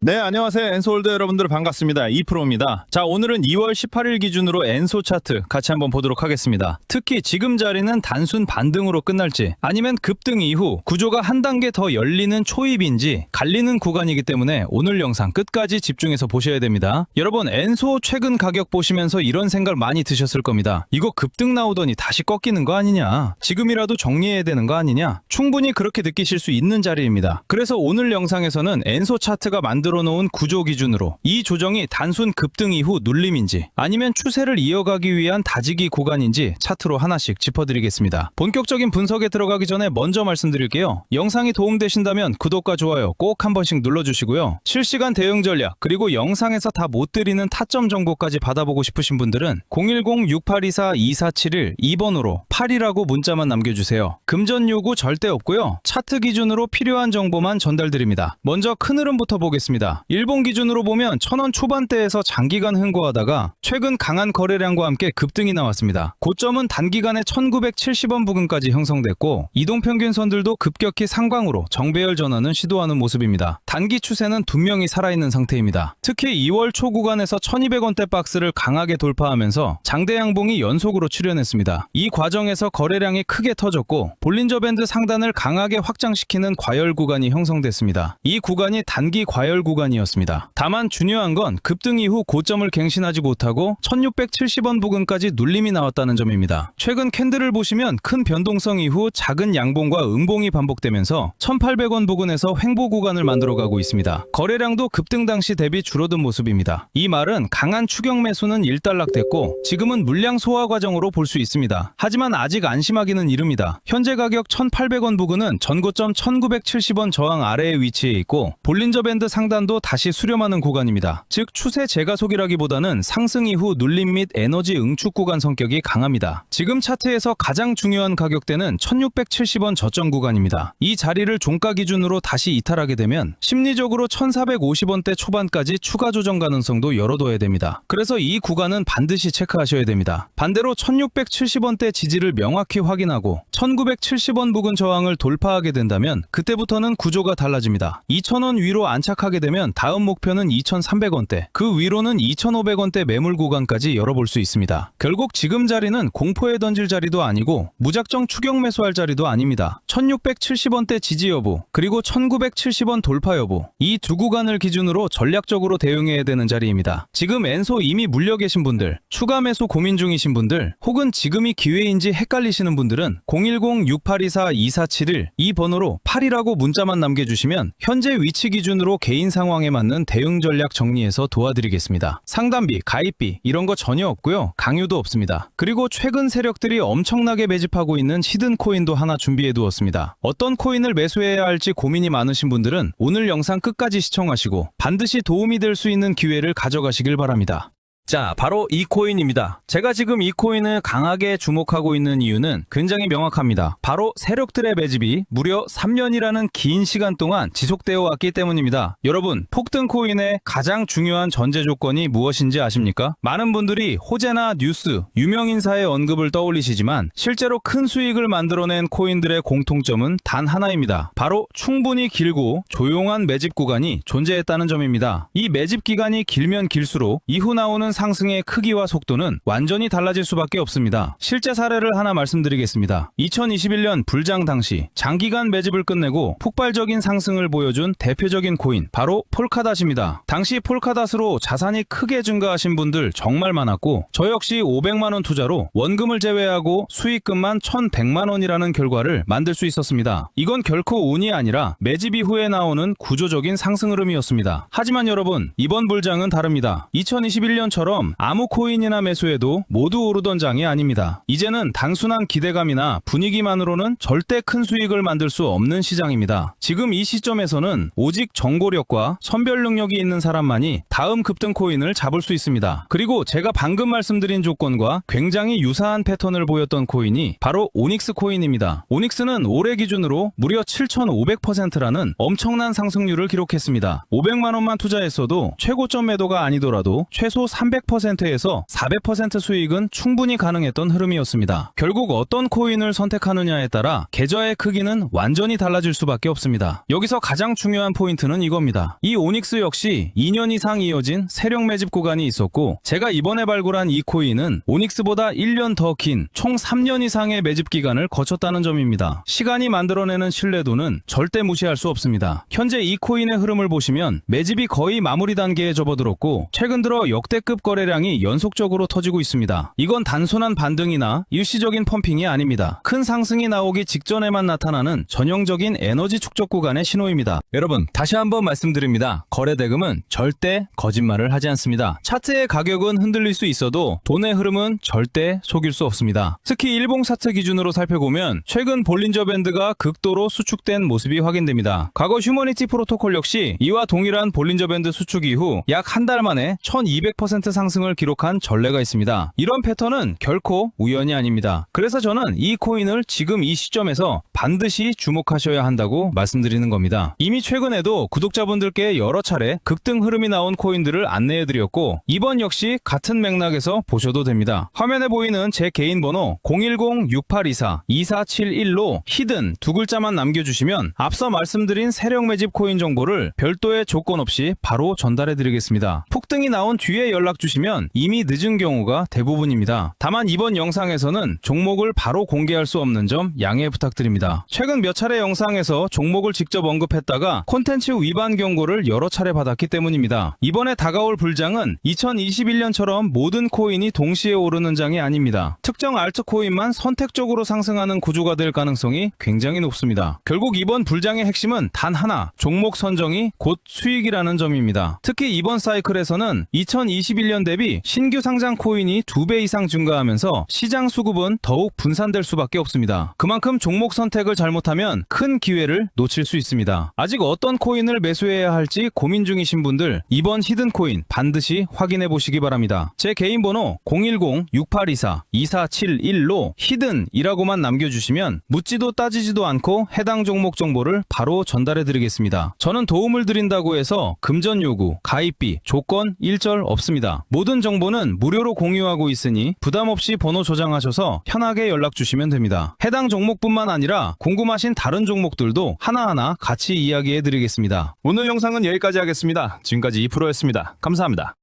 네, 안녕하세요. 엔소홀더 여러분들 반갑습니다. 이프로입니다. 자, 오늘은 2월 18일 기준으로 엔소 차트 같이 한번 보도록 하겠습니다. 특히 지금 자리는 단순 반등으로 끝날지 아니면 급등 이후 구조가 한 단계 더 열리는 초입인지 갈리는 구간이기 때문에 오늘 영상 끝까지 집중해서 보셔야 됩니다. 여러분, 엔소 최근 가격 보시면서 이런 생각 많이 드셨을 겁니다. 이거 급등 나오더니 다시 꺾이는 거 아니냐? 지금이라도 정리해야 되는 거 아니냐? 충분히 그렇게 느끼실 수 있는 자리입니다. 그래서 오늘 영상에서는 엔소 차트가 만들어 놓은 구조 기준으로 이 조정이 단순 급등 이후 눌림인지 아니면 추세를 이어가기 위한 다지기 구간인지 차트로 하나씩 짚어드리겠습니다. 본격적인 분석에 들어가기 전에 먼저 말씀드릴게요. 영상이 도움되신다면 구독과 좋아요 꼭 한 번씩 눌러주시고요. 실시간 대응 전략 그리고 영상에서 다 못 드리는 타점 정보까지 받아보고 싶으신 분들은 010-6824-2471 2번으로 8이라고 문자만 남겨주세요. 금전 요구 절대 없고요. 차트 기준으로 필요한 정보만 전달드립니다. 먼저 큰 흐름부터 보겠습니다. 일본 기준으로 보면 1000원 초반대에서 장기간 흥고하다가 최근 강한 거래량과 함께 급등이 나왔습니다. 고점은 단기간에 1970원 부근까지 형성됐고 이동평균선들도 급격히 상광으로 정배열 전환을 시도하는 모습입니다. 단기 추세는 분명히 살아있는 상태입니다. 특히 2월 초 구간에서 1200원대 박스를 강하게 돌파하면서 장대 양봉이 연속으로 출현했습니다. 이 과정에서 거래량이 크게 터졌고 볼린저 밴드 상단을 강하게 확장시키는 과열 구간이 형성됐습니다. 이 구간이 단기 과열 구간이었습니다. 다만 중요한 건 급등 이후 고점을 갱신하지 못하고 1670원 부근까지 눌림이 나왔다는 점입니다. 최근 캔들을 보시면 큰 변동성 이후 작은 양봉과 음봉이 반복되면서 1800원 부근에서 횡보 구간을 만들어가고 있습니다. 거래량도 급등 당시 대비 줄어든 모습입니다. 이 말은 강한 추격 매수는 일단락됐고 지금은 물량 소화 과정으로 볼 수 있습니다. 하지만 아직 안심하기는 이릅니다. 현재 가격 1800원 부근은 전고점 1970원 저항 아래에 위치해 있고 볼린저 밴드 상단도 다시 수렴하는 구간입니다. 즉 추세 재가속이라기보다는 상승 이후 눌림 및 에너지 응축 구간 성격이 강합니다. 지금 차트에서 가장 중요한 가격대는 1670원 저점 구간입니다. 이 자리를 종가 기준으로 다시 이탈하게 되면 심리적으로 1450원대 초반까지 추가 조정 가능성도 열어둬야 됩니다. 그래서 이 구간은 반드시 체크하셔야 됩니다. 반대로 1670원대 지지를 명확히 확인하고 1970원 부근 저항을 돌파하게 된다면 그때부터는 구조가 달라집니다. 2000원 위로 안착하게 되면 다음 목표는 2300원대, 그 위로는 2500원대 매물 구간까지 열어볼 수 있습니다. 결국 지금 자리는 공포에 던질 자리도 아니고 무작정 추격 매수할 자리도 아닙니다. 1670원대 지지 여부, 그리고 1970원 돌파 여부, 이 두 구간을 기준으로 전략적으로 대응해야 되는 자리입니다. 지금 엔소 이미 물려 계신 분들, 추가 매수 고민 중이신 분들, 혹은 지금이 기회인지 헷갈리시는 분들은 010-6824-2471 이 번호로 8이라고 문자만 남겨주시면 현재 위치 기준으로 개인 상황에 맞는 대응 전략 정리해서 도와드리겠습니다. 상담비, 가입비 이런 거 전혀 없고요. 강요도 없습니다. 그리고 최근 세력들이 엄청나게 매집하고 있는 히든 코인도 하나 준비해 두었습니다. 어떤 코인을 매수해야 할지 고민이 많으신 분들은 오늘 영상 끝까지 시청하시고 반드시 도움이 될 수 있는 기회를 가져가시길 바랍니다. 자, 바로 이 코인입니다. 제가 지금 이 코인을 강하게 주목하고 있는 이유는 굉장히 명확합니다. 바로 세력들의 매집이 무려 3년이라는 긴 시간 동안 지속되어 왔기 때문입니다. 여러분, 폭등 코인의 가장 중요한 전제 조건이 무엇인지 아십니까? 많은 분들이 호재나 뉴스, 유명인사의 언급을 떠올리시지만 실제로 큰 수익을 만들어낸 코인들의 공통점은 단 하나입니다. 바로 충분히 길고 조용한 매집 구간이 존재했다는 점입니다. 이 매집 기간이 길면 길수록 이후 나오는 상승의 크기와 속도는 완전히 달라질 수밖에 없습니다. 실제 사례를 하나 말씀드리겠습니다. 2021년 불장 당시 장기간 매집을 끝내고 폭발적인 상승을 보여준 대표적인 코인 바로 폴카닷입니다. 당시 폴카닷으로 자산이 크게 증가하신 분들 정말 많았고 저 역시 500만원 투자로 원금을 제외하고 수익금만 1100만원이라는 결과를 만들 수 있었습니다. 이건 결코 운이 아니라 매집 이후에 나오는 구조적인 상승 흐름이었습니다. 하지만 여러분, 이번 불장은 다릅니다. 2021년처럼 아무 코인이나 매수해도 모두 오르던 장이 아닙니다. 이제는 단순한 기대감이나 분위기만으로는 절대 큰 수익을 만들 수 없는 시장입니다. 지금 이 시점에서는 오직 정보력과 선별 능력이 있는 사람만이 다음 급등 코인을 잡을 수 있습니다. 그리고 제가 방금 말씀드린 조건과 굉장히 유사한 패턴을 보였던 코인이 바로 오닉스 코인입니다. 오닉스는 올해 기준으로 무려 7500%라는 엄청난 상승률을 기록했습니다. 500만원만 투자했어도 최고점 매도가 아니더라도 최소 300 300%에서 400% 수익은 충분히 가능했던 흐름이었습니다. 결국 어떤 코인을 선택하느냐에 따라 계좌의 크기는 완전히 달라질 수밖에 없습니다. 여기서 가장 중요한 포인트는 이겁니다. 이 오닉스 역시 2년 이상 이어진 세력 매집 구간이 있었고, 제가 이번에 발굴한 이 코인은 오닉스보다 1년 더 긴 총 3년 이상의 매집 기간을 거쳤다는 점입니다. 시간이 만들어내는 신뢰도는 절대 무시할 수 없습니다. 현재 이 코인의 흐름을 보시면 매집이 거의 마무리 단계에 접어들었고, 최근 들어 역대급 거래량이 연속적으로 터지고 있습니다. 이건 단순한 반등이나 일시적인 펌핑이 아닙니다. 큰 상승이 나오기 직전에만 나타나는 전형적인 에너지 축적 구간의 신호입니다. 여러분, 다시 한번 말씀드립니다. 거래 대금은 절대 거짓말을 하지 않습니다. 차트의 가격은 흔들릴 수 있어도 돈의 흐름은 절대 속일 수 없습니다. 특히 일봉 차트 기준으로 살펴보면 최근 볼린저 밴드가 극도로 수축된 모습이 확인됩니다. 과거 휴머니티 프로토콜 역시 이와 동일한 볼린저 밴드 수축 이후 약 한 달 만에 1200% 상승을 기록한 전례가 있습니다. 이런 패턴은 결코 우연이 아닙니다. 그래서 저는 이 코인을 지금 이 시점에서 반드시 주목하셔야 한다고 말씀드리는 겁니다. 이미 최근에도 구독자분들께 여러 차례 급등 흐름이 나온 코인들을 안내해드렸고, 이번 역시 같은 맥락에서 보셔도 됩니다. 화면에 보이는 제 개인 번호 010-6824-2471로 히든 두 글자만 남겨주시면 앞서 말씀드린 세력 매집 코인 정보를 별도의 조건 없이 바로 전달해드리겠습니다. 폭등이 나온 뒤에 연락 주시면 이미 늦은 경우가 대부분입니다. 다만 이번 영상에서는 종목을 바로 공개할 수 없는 점 양해 부탁드립니다. 최근 몇 차례 영상에서 종목을 직접 언급했다가 콘텐츠 위반 경고를 여러 차례 받았기 때문입니다. 이번에 다가올 불장은 2021년처럼 모든 코인이 동시에 오르는 장이 아닙니다. 특정 알트코인만 선택적으로 상승하는 구조가 될 가능성이 굉장히 높습니다. 결국 이번 불장의 핵심은 단 하나, 종목 선정이 곧 수익이라는 점입니다. 특히 이번 사이클에서는 2021년 대비 신규 상장 코인이 2배 이상 증가하면서 시장 수급은 더욱 분산될 수밖에 없습니다. 그만큼 종목 선택을 잘못하면 큰 기회를 놓칠 수 있습니다. 아직 어떤 코인을 매수해야 할지 고민 중이신 분들, 이번 히든 코인 반드시 확인해 보시기 바랍니다. 제 개인 번호 010-6824-2471로 히든이라고만 남겨주시면 묻지도 따지지도 않고 해당 종목 정보를 바로 전달해 드리겠습니다. 저는 도움을 드린다고 해서 금전 요구, 가입비, 조건 일절 없습니다. 모든 정보는 무료로 공유하고 있으니 부담 없이 번호 저장하셔서 편하게 연락 주시면 됩니다. 해당 종목뿐만 아니라 궁금하신 다른 종목들도 하나하나 같이 이야기해 드리겠습니다. 오늘 영상은 여기까지 하겠습니다. 지금까지 2프로였습니다. 감사합니다.